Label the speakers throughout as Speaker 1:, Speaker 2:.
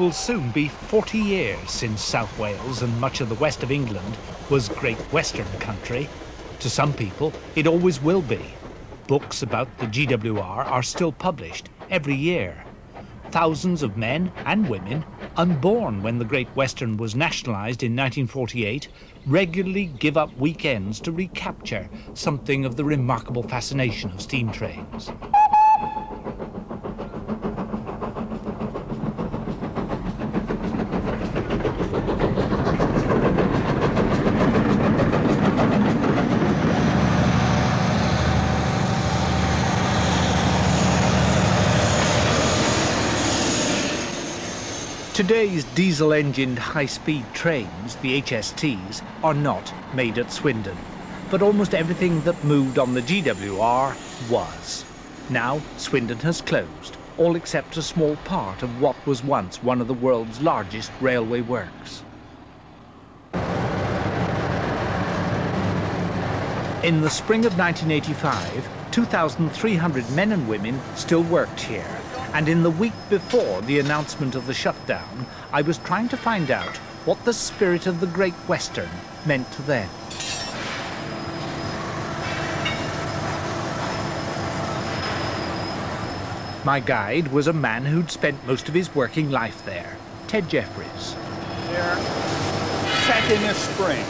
Speaker 1: will soon be 40 years since South Wales and much of the west of England was Great Western country. To some people, it always will be. Books about the GWR are still published every year. Thousands of men and women, unborn when the Great Western was nationalised in 1948, regularly give up weekends to recapture something of the remarkable fascination of steam trains. Today's diesel-engined high-speed trains, the HSTs, are not made at Swindon. But almost everything that moved on the GWR was. Now, Swindon has closed, all except a small part of what was once one of the world's largest railway works. In the spring of 1985, 2,300 men and women still worked here. And in the week before the announcement of the shutdown, I was trying to find out what the spirit of the Great Western meant to them. My guide was a man who'd spent most of his working life there, Ted Jeffries.
Speaker 2: They're set in the spring.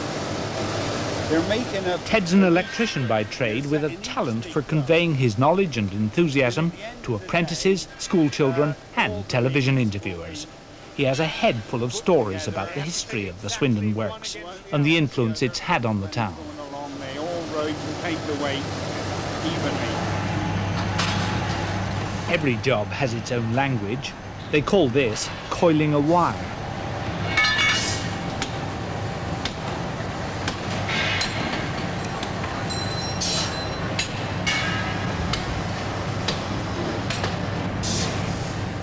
Speaker 2: They're making a...
Speaker 1: Ted's an electrician by trade with a talent for conveying his knowledge and enthusiasm to apprentices, school children and television interviewers. He has a head full of stories about the history of the Swindon Works and the influence it's had on the town.
Speaker 2: They all ride and take the weight evenly.
Speaker 1: Every job has its own language. They call this coiling a wire.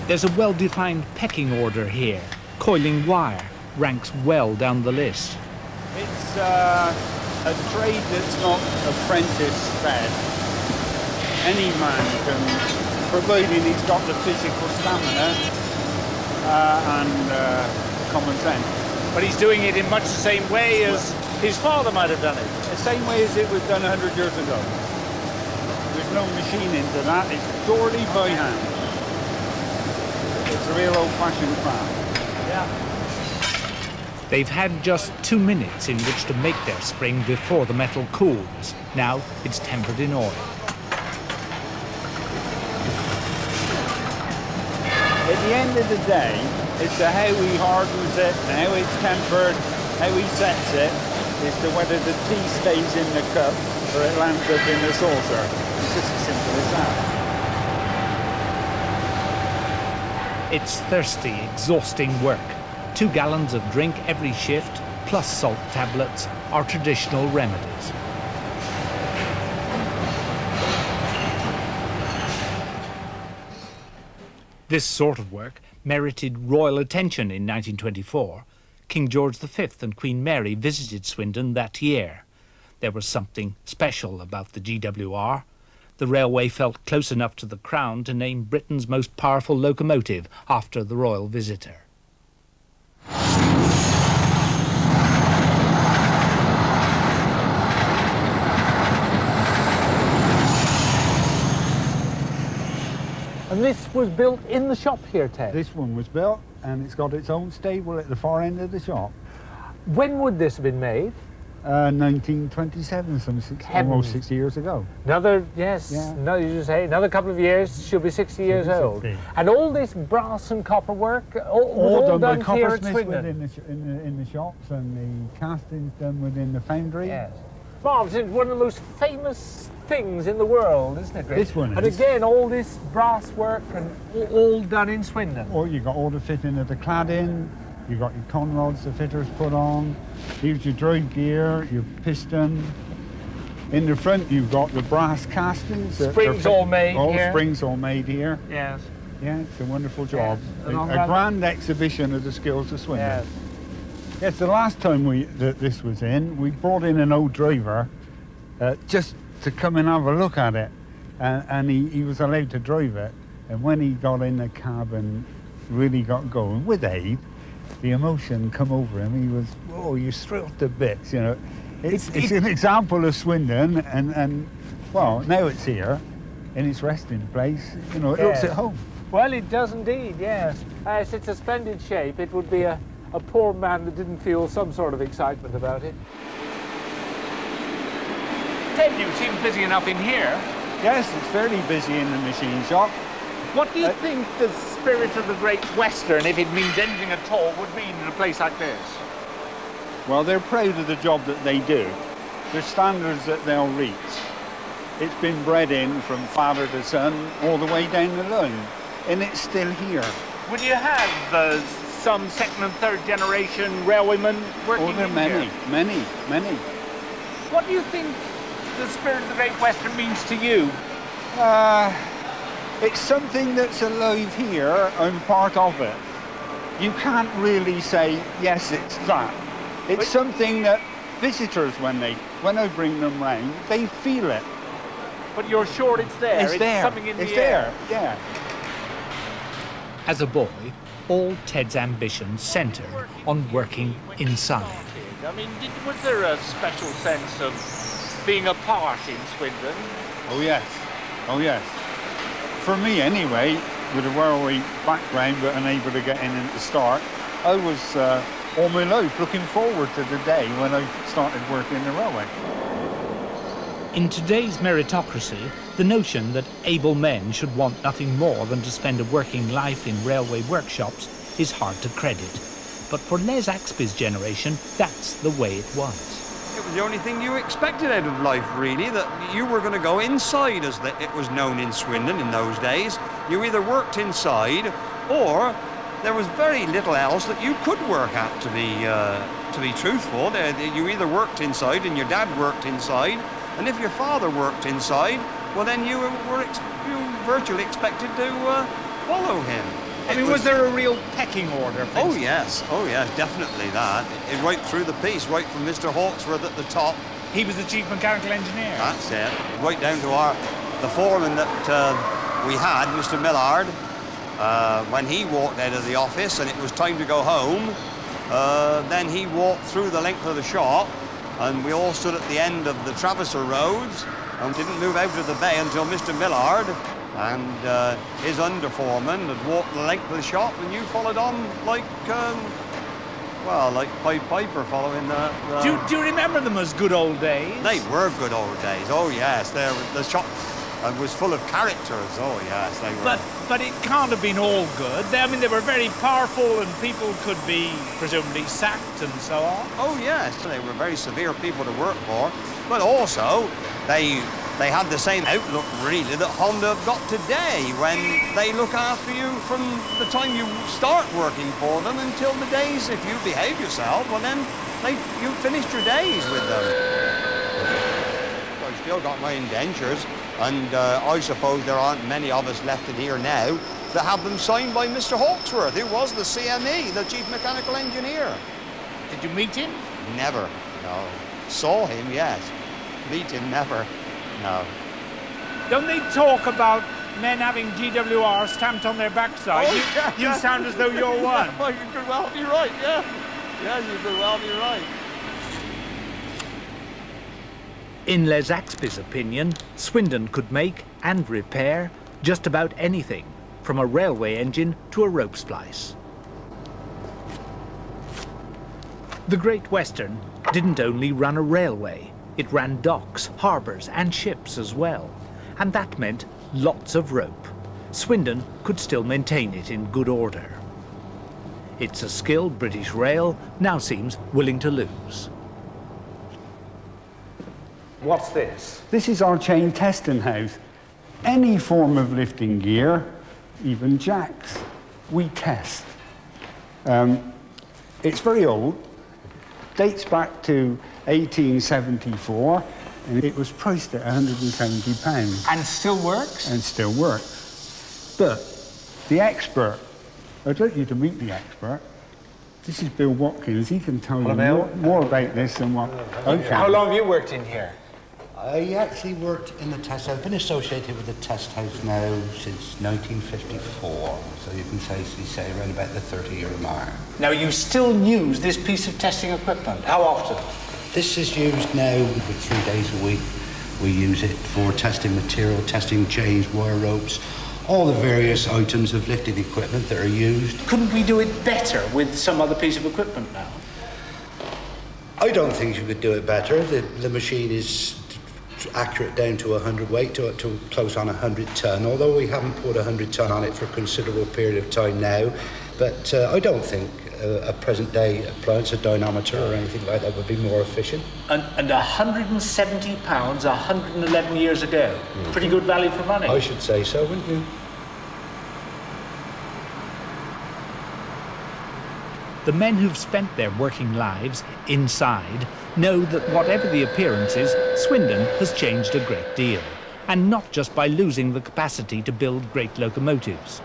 Speaker 1: There's a well-defined pecking order here. Coiling wire ranks well down the list.
Speaker 2: It's a trade that's not apprentice-fed. Any man can, providing he's got the physical stamina and common sense.
Speaker 1: But he's doing it in much the same way as his father might have done it.
Speaker 2: The same way as it was done 100 years ago. There's no machine into that, it's purely by hand. It's a real old-fashioned craft.
Speaker 1: Yeah. They've had just 2 minutes in which to make their spring before the metal cools. Now it's tempered in oil.
Speaker 2: At the end of the day, it's to how he hardens it, how it's tempered, how he sets it, is to whether the tea stays in the cup or it lands up in the saucer. It's just as simple as that.
Speaker 1: It's thirsty, exhausting work. 2 gallons of drink every shift, plus salt tablets, are traditional remedies. This sort of work merited royal attention in 1924. King George V and Queen Mary visited Swindon that year. There was something special about the GWR. The railway felt close enough to the Crown to name Britain's most powerful locomotive after the royal visitor. And this was built in the shop here, Ted?
Speaker 2: This one was built and it's got its own stable at the far end of the shop.
Speaker 1: When would this have been made?
Speaker 2: 1927, almost 60 years ago.
Speaker 1: Another, yes, yeah. No, you just say another couple of years, she'll be 60 years old. And all this brass and copper work, all done by here at Swindon?
Speaker 2: in the shops, and the castings done within the foundry.
Speaker 1: Yes. Bob's, it's one of the most famous things in the world, isn't it, Rick?
Speaker 2: This one is.
Speaker 1: And again, all this brass work and all done in Swindon.
Speaker 2: Or you got all the fitting of the cladding. You've got your conrods the fitters put on. Here's your drive gear, your piston. In the front, you've got the brass castings.
Speaker 1: Springs all made
Speaker 2: all
Speaker 1: here.
Speaker 2: All springs all made here.
Speaker 1: Yes.
Speaker 2: Yeah, it's a wonderful job.
Speaker 1: Yes.
Speaker 2: A grand exhibition of the skills of Swindon.
Speaker 1: Yes.
Speaker 2: Yes, the last time this was in, we brought in an old driver just to come and have a look at it. And he was allowed to drive it. And when he got in the cab and really got going with Abe, the emotion come over him. He was, oh, you thrilled to bits, you know. It's an example of Swindon, and well, now it's here in its resting place. You know, it looks at home.
Speaker 3: Well, it does indeed, yes. It's a splendid shape. It would be a poor man that didn't feel some sort of excitement about it. Ted, you seem busy enough in here.
Speaker 2: Yes, it's fairly busy in the machine shop.
Speaker 3: What do you think the spirit of the Great Western, if it means anything at all, would mean in a place like this?
Speaker 2: Well, they're proud of the job that they do. There's standards that they'll reach. It's been bred in from father to son all the way down the line, and it's still here.
Speaker 3: Would you have some second and third generation railwaymen working in here?
Speaker 2: Many.
Speaker 3: What do you think the spirit of the Great Western means to you?
Speaker 2: It's something that's alive here. I'm part of it. You can't really say, yes, it's that. It's something that visitors, when I bring them round, they feel it.
Speaker 3: But you're sure it's there?
Speaker 2: It's there.
Speaker 3: Something in
Speaker 2: it's
Speaker 3: the
Speaker 2: there,
Speaker 3: air.
Speaker 2: yeah.
Speaker 1: As a boy, all Ted's ambitions centred on working inside.
Speaker 3: I mean, was there a special sense of being a part in Swindon?
Speaker 2: Oh yes. For me anyway, with a railway background but unable to get in at the start, I was all my life looking forward to the day when I started working in the railway.
Speaker 1: In today's meritocracy, the notion that able men should want nothing more than to spend a working life in railway workshops is hard to credit. But for Les Axby's generation, that's the way it was.
Speaker 4: It was the only thing you expected out of life, really, that you were going to go inside, as it was known in Swindon in those days. You either worked inside, or there was very little else that you could work at, to be truthful. You either worked inside, and your dad worked inside, and if your father worked inside, well, then you were virtually expected to follow him.
Speaker 3: I mean, was there a real pecking order?
Speaker 4: Oh yes, definitely that. Right through the piece, right from Mr. Hawksworth at the top.
Speaker 3: He was the chief mechanical engineer.
Speaker 4: That's it. Right down to the foreman that we had, Mr. Millard. When he walked out of the office and it was time to go home, then he walked through the length of the shop, and we all stood at the end of the Travisser roads and didn't move out of the bay until Mr. Millard and his under-foreman had walked the length of the shop, and you followed on like, well, like Pied Piper following the...
Speaker 3: Do you remember them as good old days?
Speaker 4: They were good old days, oh yes. The shop was full of characters, oh yes, they were.
Speaker 3: But it can't have been all good. I mean, they were very powerful and people could be presumably sacked and so on.
Speaker 4: Oh yes, they were very severe people to work for, but also they had the same outlook, really, that Honda have got today, when they look after you from the time you start working for them until the days, if you behave yourself, well then you finished your days with them. I've still got my indentures, and I suppose there aren't many of us left in here now that have them signed by Mr. Hawksworth, who was the CME, the Chief Mechanical Engineer.
Speaker 3: Did you meet him?
Speaker 4: Never, no. Saw him, yes. Meet him, never. No.
Speaker 3: Don't they talk about men having GWR stamped on their backside?
Speaker 4: Oh,
Speaker 3: you sound as though you're one.
Speaker 4: Well, you could well be right, yeah. Yeah, you could well be right.
Speaker 1: In Les Axby's opinion, Swindon could make and repair just about anything, from a railway engine to a rope splice. The Great Western didn't only run a railway. It ran docks, harbours and ships as well. And that meant lots of rope. Swindon could still maintain it in good order. It's a skill British Rail now seems willing to lose.
Speaker 3: What's this?
Speaker 2: This is our chain testing house. Any form of lifting gear, even jacks, we test. It's very old, dates back to 1874, and it was priced at £170.
Speaker 3: And still works?
Speaker 2: And still works. But the expert, I'd like you to meet the expert. This is Bill Watkins. He can tell you more about this than what I can.
Speaker 3: How long have you worked in here?
Speaker 5: I actually worked in the test. I've been associated with the test house now since 1954, so you can safely say around about the 30-year mark.
Speaker 6: Now, you still use this piece of testing equipment. How often?
Speaker 5: This is used now with 3 days a week. We use it for testing material, testing chains, wire ropes, all the various items of lifting equipment that are used.
Speaker 6: Couldn't we do it better with some other piece of equipment now?
Speaker 5: I don't think you could do it better. The machine is accurate down to 100 weight, to close on 100 ton, although we haven't put 100 ton on it for a considerable period of time now. But I don't think a present-day appliance, a dynamometer or anything like that would be more efficient.
Speaker 6: And 170 pounds 111 years ago. Pretty good value for money.
Speaker 5: I should say so, wouldn't you?
Speaker 1: The men who've spent their working lives inside know that whatever the appearance is, Swindon has changed a great deal. And not just by losing the capacity to build great locomotives.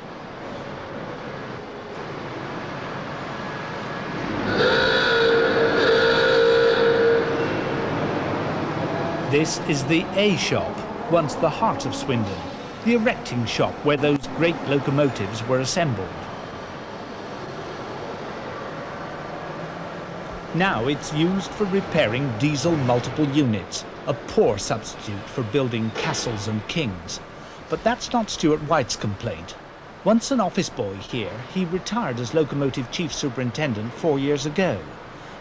Speaker 1: This is the A shop, once the heart of Swindon, the erecting shop where those great locomotives were assembled. Now it's used for repairing diesel multiple units, a poor substitute for building castles and kings. But that's not Stuart White's complaint. Once an office boy here, he retired as locomotive chief superintendent 4 years ago.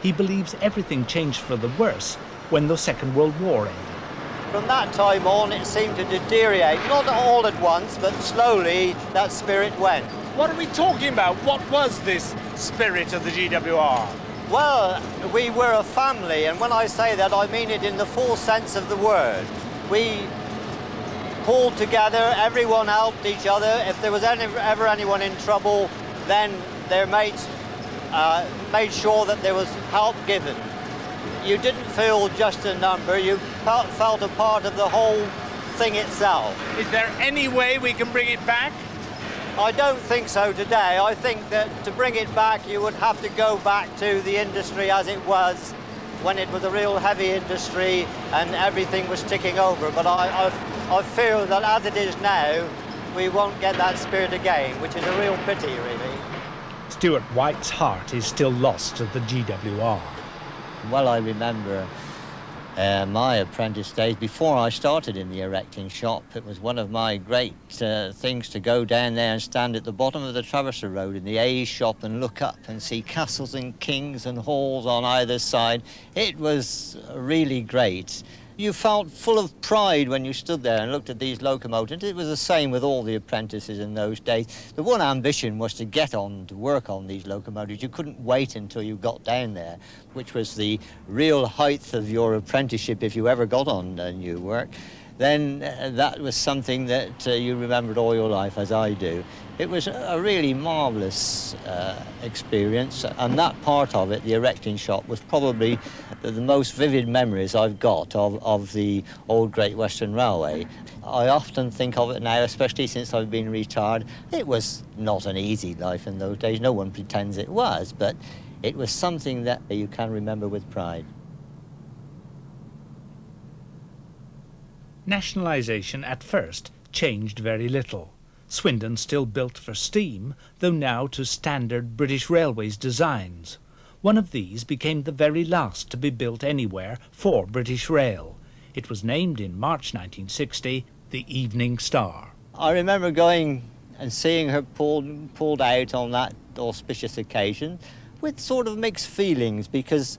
Speaker 1: He believes everything changed for the worse when the Second World War ended.
Speaker 7: From that time on, it seemed to deteriorate. Not all at once, but slowly that spirit went.
Speaker 3: What are we talking about? What was this spirit of the GWR?
Speaker 7: Well, we were a family, and when I say that, I mean it in the full sense of the word. We pulled together, everyone helped each other. If there was ever anyone in trouble, then their mates made sure that there was help given. You didn't feel just a number, you felt a part of the whole thing itself.
Speaker 3: Is there any way we can bring it back?
Speaker 7: I don't think so today. I think that to bring it back, you would have to go back to the industry as it was when it was a real heavy industry and everything was ticking over. But I feel that as it is now, we won't get that spirit again, which is a real pity, really.
Speaker 1: Stuart White's heart is still lost to the GWR.
Speaker 7: Well, I remember my apprentice days before I started in the erecting shop. It was one of my great things to go down there and stand at the bottom of the Traverser Road in the A shop and look up and see castles and kings and halls on either side. It was really great. You felt full of pride when you stood there and looked at these locomotives. It was the same with all the apprentices in those days. The one ambition was to get on to work on these locomotives. You couldn't wait until you got down there, which was the real height of your apprenticeship if you ever got on new work. Then that was something that you remembered all your life, as I do. It was a really marvellous experience, and that part of it, the erecting shop, was probably the most vivid memories I've got of the old Great Western Railway. I often think of it now, especially since I've been retired. It was not an easy life in those days. No one pretends it was, but it was something that you can remember with pride.
Speaker 1: Nationalisation at first changed very little. Swindon still built for steam, though now to standard British Railways designs. One of these became the very last to be built anywhere for British Rail. It was named in March 1960 the Evening Star.
Speaker 7: I remember going and seeing her pulled out on that auspicious occasion with sort of mixed feelings, because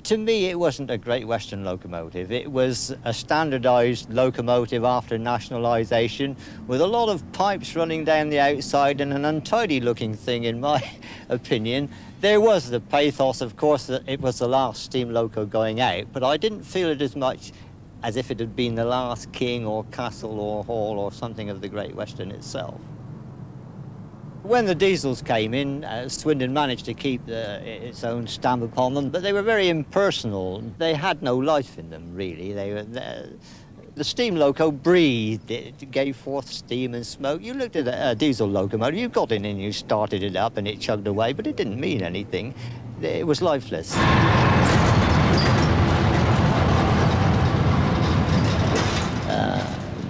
Speaker 7: to me, it wasn't a Great Western locomotive. It was a standardised locomotive after nationalisation with a lot of pipes running down the outside and an untidy-looking thing, in my opinion. There was the pathos, of course, that it was the last steam loco going out, but I didn't feel it as much as if it had been the last king or castle or hall or something of the Great Western itself. When the diesels came in, Swindon managed to keep its own stamp upon them, but they were very impersonal. They had no life in them, really. The steam loco breathed, it gave forth steam and smoke. You looked at a diesel locomotive, you got in and you started it up and it chugged away, but it didn't mean anything. It was lifeless.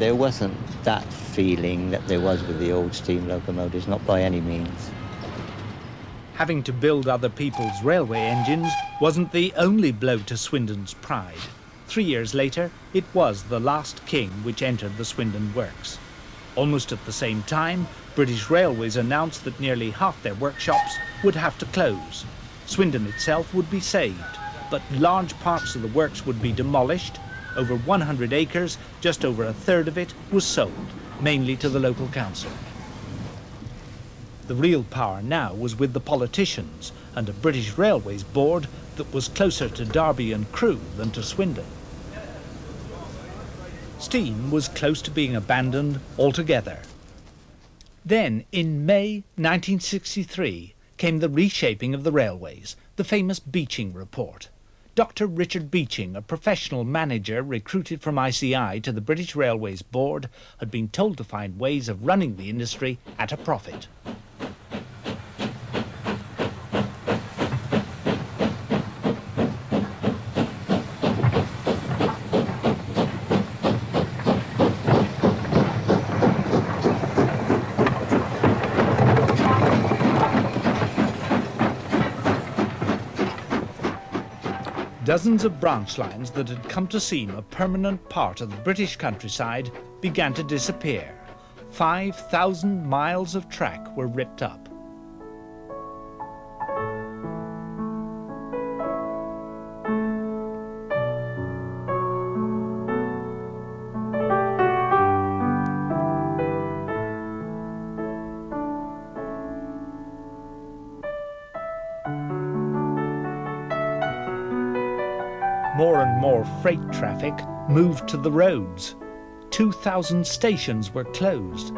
Speaker 7: there wasn't that feeling that there was with the old steam locomotives, not by any means.
Speaker 1: Having to build other people's railway engines wasn't the only blow to Swindon's pride. 3 years later, it was the last king which entered the Swindon works. Almost at the same time, British Railways announced that nearly half their workshops would have to close. Swindon itself would be saved, but large parts of the works would be demolished. Over 100 acres, just over a third of it, was sold, mainly to the local council. The real power now was with the politicians and a British Railways board that was closer to Derby and Crewe than to Swindon. Steam was close to being abandoned altogether. Then, in May 1963, came the reshaping of the railways, the famous Beeching Report. Dr. Richard Beeching, a professional manager recruited from ICI to the British Railways Board, had been told to find ways of running the industry at a profit. Dozens of branch lines that had come to seem a permanent part of the British countryside began to disappear. 5,000 miles of track were ripped up. More and more freight traffic moved to the roads. 2,000 stations were closed.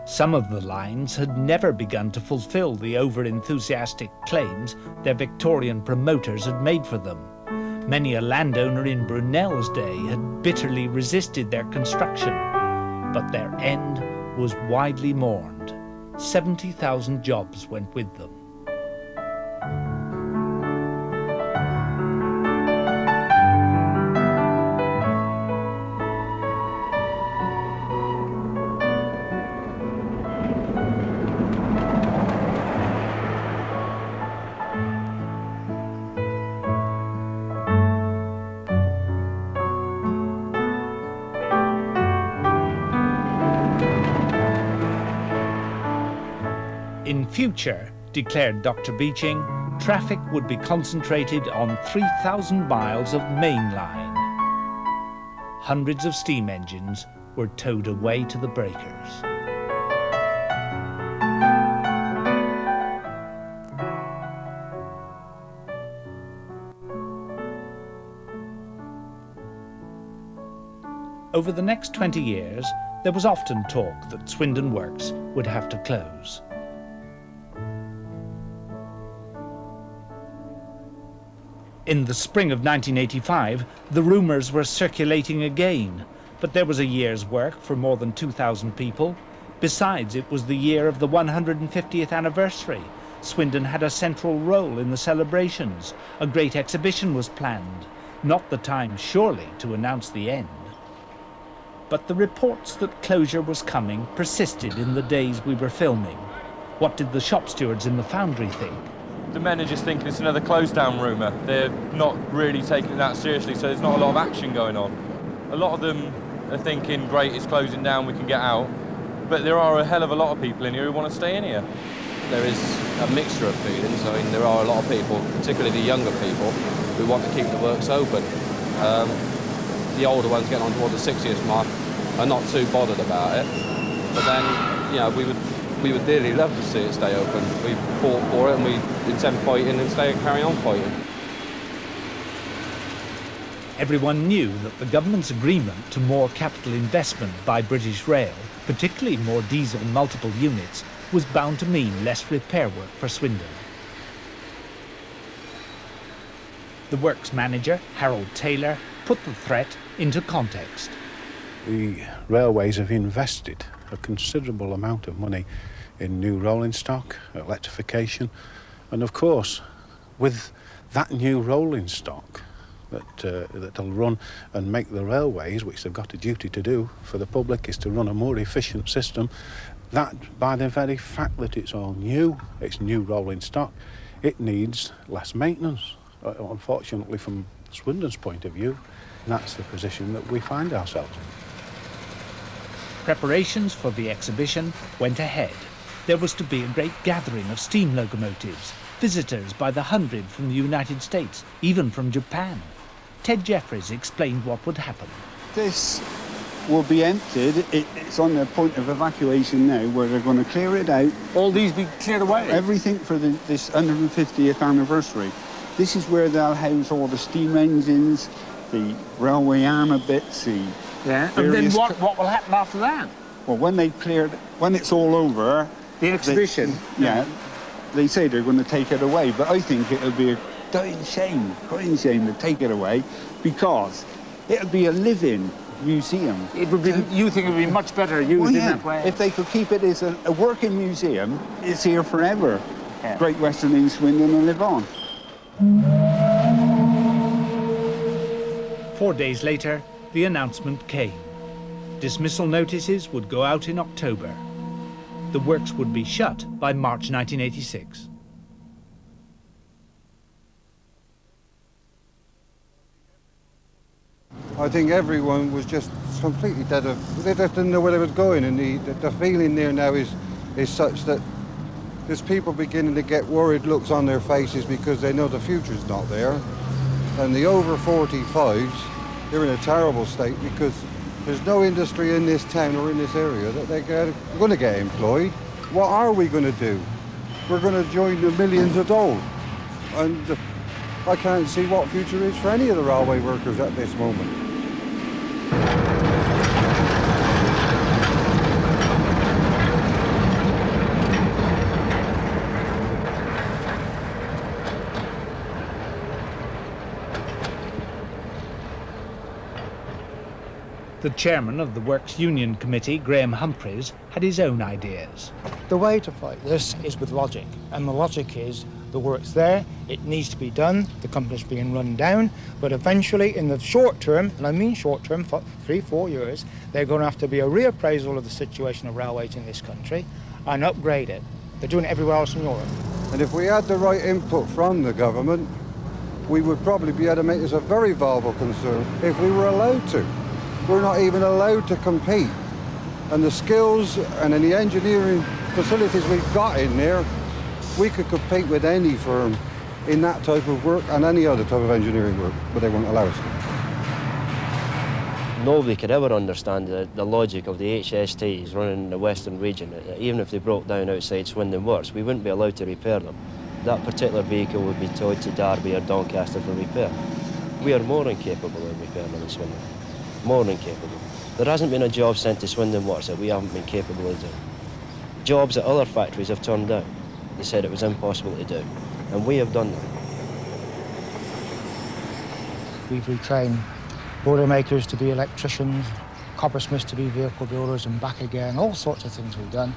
Speaker 1: Some of the lines had never begun to fulfill the over-enthusiastic claims their Victorian promoters had made for them. Many a landowner in Brunel's day had bitterly resisted their construction, but their end was widely mourned. 70,000 jobs went with them. In future, declared Dr. Beeching, traffic would be concentrated on 3,000 miles of main line. Hundreds of steam engines were towed away to the breakers. Over the next 20 years, there was often talk that Swindon Works would have to close. In the spring of 1985, the rumours were circulating again, but there was a year's work for more than 2,000 people. Besides, it was the year of the 150th anniversary. Swindon had a central role in the celebrations. A great exhibition was planned. Not the time, surely, to announce the end. But the reports that closure was coming persisted in the days we were filming. What did the shop stewards in the foundry think?
Speaker 8: The men are just thinking it's another close down rumour. They're not really taking it that seriously, so there's not a lot of action going on. A lot of them are thinking, great, it's closing down, we can get out. But there are a hell of a lot of people in here who want to stay in here.
Speaker 9: There is a mixture of feelings. I mean, there are a lot of people, particularly the younger people, who want to keep the works open. The older ones getting on toward the 60th mark are not too bothered about it. But then, you know, we would dearly love to see it stay open. We fought for it and we intend fighting and carry on fighting.
Speaker 1: Everyone knew that the government's agreement to more capital investment by British Rail, particularly more diesel multiple units, was bound to mean less repair work for Swindon. The works manager, Harold Taylor, put the threat into context.
Speaker 10: The railways have invested a considerable amount of money in new rolling stock, electrification, and of course, with that new rolling stock, that'll run and make the railways, which they've got a duty to do for the public, is to run a more efficient system. That, by the very fact that it's all new, it's new rolling stock, it needs less maintenance. Unfortunately, from Swindon's point of view, that's the position that we find ourselves in.
Speaker 1: Preparations for the exhibition went ahead. There was to be a great gathering of steam locomotives, visitors by the hundred from the United States, even from Japan. Ted Jeffries explained what would happen.
Speaker 2: This will be emptied. It's on the point of evacuation now, where they're going to clear it out.
Speaker 3: All these be cleared away?
Speaker 2: Everything for this 150th anniversary. This is where they'll house all the steam engines, the railway armour bits,
Speaker 3: yeah. And then what will happen after that?
Speaker 2: Well, when it's all over...
Speaker 3: The exhibition?
Speaker 2: They say they're going to take it away, but I think it'll be a crying shame to take it away, because it'll be a living museum.
Speaker 3: It would be. You think it would be much better used in that way?
Speaker 2: If they could keep it as a working museum, it's here forever. Yeah. Great Western in Swindon will live on.
Speaker 1: 4 days later, the announcement came. Dismissal notices would go out in October. The works would be shut by March 1986.
Speaker 11: I think everyone was just completely dead. They just didn't know where they was going, and the feeling there now is such that there's people beginning to get worried looks on their faces because they know the future's not there. And the over 45s, they're in a terrible state because there's no industry in this town or in this area that they're going to get employed. What are we going to do? We're going to join the millions of those. And I can't see what future is for any of the railway workers at this moment.
Speaker 1: The chairman of the Works Union Committee, Graham Humphreys, had his own ideas.
Speaker 12: The way to fight this is with logic, and the logic is the work's there, it needs to be done, the company's being run down, but eventually in the short term, and I mean short term, for 3-4 years, they're going to have to be a reappraisal of the situation of railways in this country and upgrade it. They're doing it everywhere else in Europe.
Speaker 11: And if we had the right input from the government, we would probably be able to make this a very viable concern if we were allowed to. We're not even allowed to compete. And the skills and the engineering facilities we've got in there, we could compete with any firm in that type of work and any other type of engineering work, but they won't allow us to.
Speaker 13: Nobody could ever understand the logic of the HSTs running in the Western region. Even if they broke down outside Swindon Works, we wouldn't be allowed to repair them. That particular vehicle would be towed to Derby or Doncaster for repair. We are more than capable of repairing them in Swindon. More than capable. There hasn't been a job sent to Swindon Works that we haven't been capable of doing. Jobs that other factories have turned down. They said it was impossible to do, and we have done that.
Speaker 12: We've retrained boilermakers to be electricians, coppersmiths to be vehicle builders and back again, all sorts of things we've done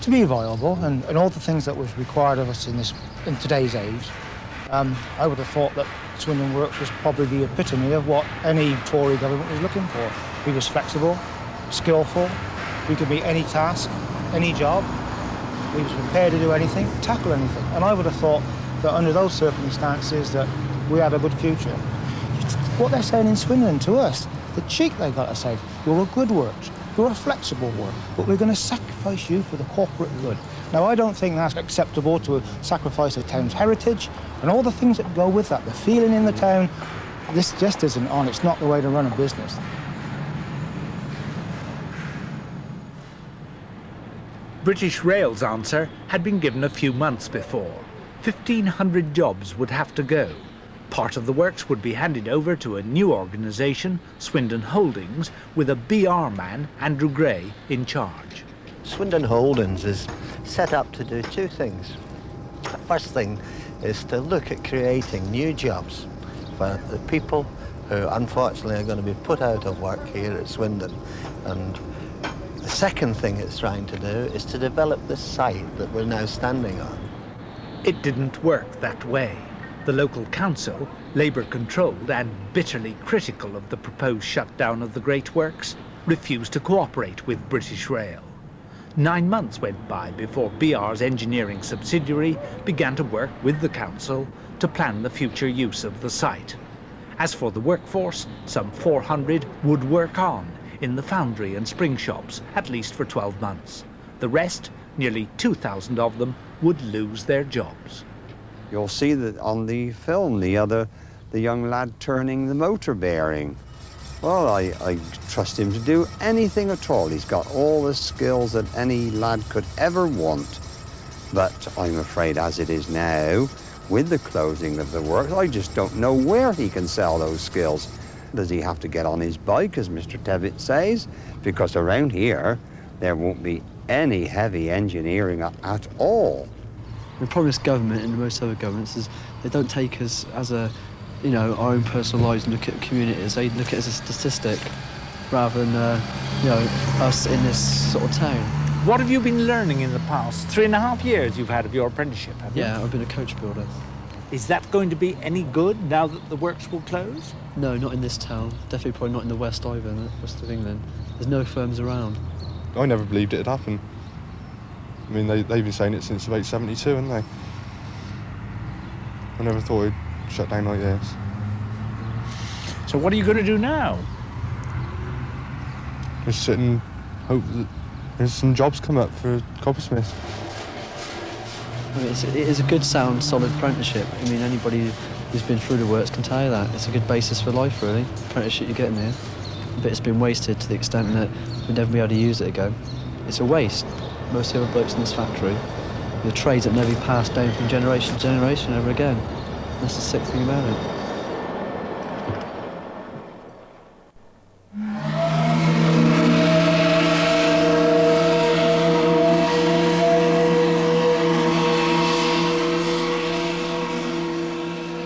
Speaker 12: to be viable, and all the things that was required of us in today's age. I would have thought that Swindon Works was probably the epitome of what any Tory government was looking for. We was flexible, skillful, we could meet any task, any job. We was prepared to do anything, tackle anything. And I would have thought that under those circumstances that we had a good future. What they're saying in Swindon to us, the cheek they got to say, you're a good works, you're a flexible work, but we're going to sacrifice you for the corporate good. Now, I don't think that's acceptable to sacrifice the town's heritage and all the things that go with that, the feeling in the town. This just isn't on, it's not the way to run a business.
Speaker 1: British Rail's answer had been given a few months before. 1,500 jobs would have to go. Part of the works would be handed over to a new organisation, Swindon Holdings, with a BR man, Andrew Gray, in charge.
Speaker 7: Swindon Holdings is set up to do two things. The first thing is to look at creating new jobs for the people who unfortunately are going to be put out of work here at Swindon. And the second thing it's trying to do is to develop the site that we're now standing on.
Speaker 1: It didn't work that way. The local council Labour-controlled and bitterly critical of the proposed shutdown of the Great Works, refused to cooperate with British Rail. 9 months went by before BR's engineering subsidiary began to work with the council to plan the future use of the site. As for the workforce, some 400 would work on in the foundry and spring shops, at least for 12 months. The rest, nearly 2,000 of them, would lose their jobs.
Speaker 4: You'll see that on the film, the young lad turning the motor bearing. Well, I trust him to do anything at all. He's got all the skills that any lad could ever want. But I'm afraid as it is now, with the closing of the works, I just don't know where he can sell those skills. Does he have to get on his bike, as Mr. Tevitt says? Because around here, there won't be any heavy engineering at all.
Speaker 14: The problem with government and most other governments is they don't take us as a, our own personal lives and look at communities. They look at it as a statistic rather than, us in this sort of town.
Speaker 1: What have you been learning in the past 3.5 years you've had of your apprenticeship, have you?
Speaker 14: Yeah, I've been a coach builder.
Speaker 1: Is that going to be any good now that the works will close?
Speaker 14: No, not in this town. Definitely probably not in the West either, in the West of England. There's no firms around.
Speaker 8: I never believed it'd happen. I mean, they've been saying it since about 72, haven't they? I never thought it'd shut down like this.
Speaker 1: So what are you going to do now?
Speaker 8: Just sit and hope that there's some jobs come up for coppersmiths.
Speaker 14: I mean, it is a good, sound, solid apprenticeship. I mean, anybody who's been through the works can tell you that. It's a good basis for life, really, apprenticeship you're getting here. But it's been wasted to the extent that we'll never be able to use it again. It's a waste. Most of the other blokes in this factory, the trades that never be passed down from generation to generation ever again. That's the sick thing about it.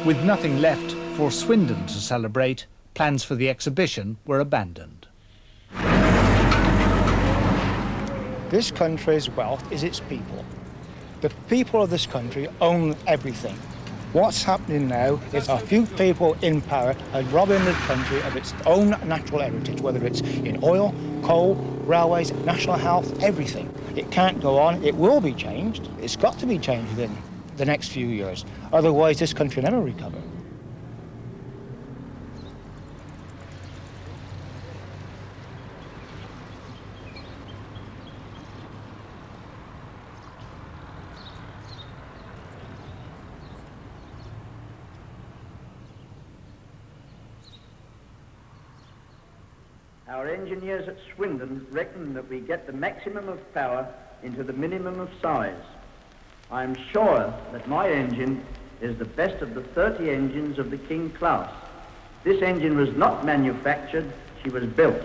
Speaker 1: With nothing left for Swindon to celebrate, plans for the exhibition were abandoned.
Speaker 12: This country's wealth is its people. The people of this country own everything. What's happening now is a few people in power are robbing the country of its own natural heritage, whether it's in oil, coal, railways, national health, everything. It can't go on. It will be changed. It's got to be changed within the next few years. Otherwise, this country will never recover.
Speaker 15: Our engineers at Swindon reckon that we get the maximum of power into the minimum of size. I am sure that my engine is the best of the 30 engines of the King class. This engine was not manufactured, she was built.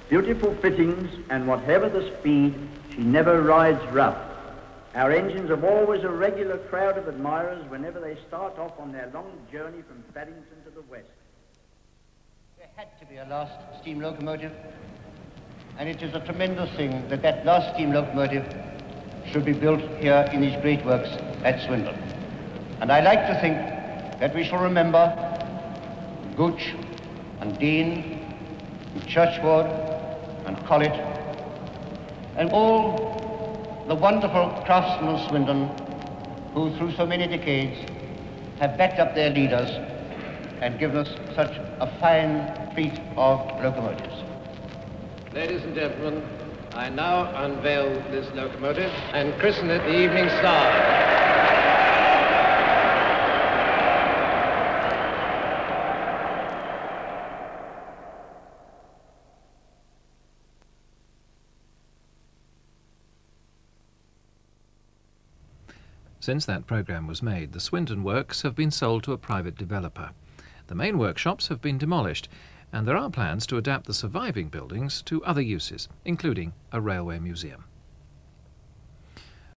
Speaker 15: Beautiful fittings, and whatever the speed, she never rides rough. Our engines have always a regular crowd of admirers whenever they start off on their long journey from Paddington to the west.
Speaker 16: There had to be a last steam locomotive, and it is a tremendous thing that that last steam locomotive should be built here in these great works at Swindon. And I like to think that we shall remember Gooch and Dean and Churchward and Collett and all the wonderful craftsmen of Swindon who through so many decades have backed up their leaders and given us such a fine fleet of locomotives.
Speaker 17: Ladies and gentlemen, I now unveil this locomotive and christen it the Evening Star.
Speaker 18: Since that programme was made, the Swindon works have been sold to a private developer. The main workshops have been demolished, and there are plans to adapt the surviving buildings to other uses, including a railway museum.